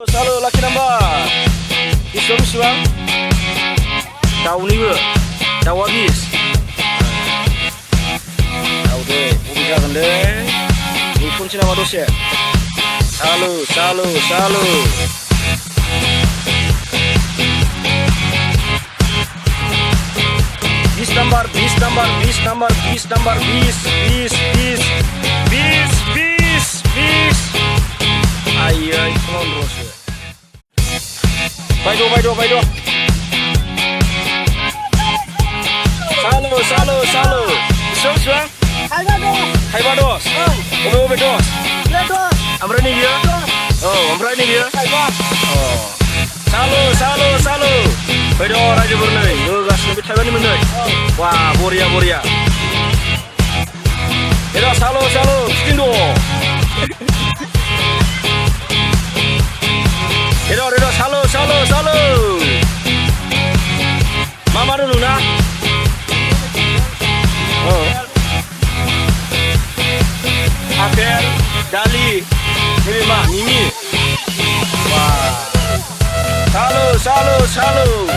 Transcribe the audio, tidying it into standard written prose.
Selalu laki number. Beseबां दाउनिबो दाउआ बिस दाउदै बबे जागोन लै नेथ'नोसै नामा दसे सालु Bis number ayo come terus Baido Salu Beseबां Haiba dos Obe dos Oमफ्राय नैबेयो ओमफ्राय नैबेयो oh Salu फैद' रायजोफोर नै होगासिनो बे थाइबानि मोननै wah बरिया Edo salu Pikindo Edo salu Mama dulu na Apel Dali Mimi wah salu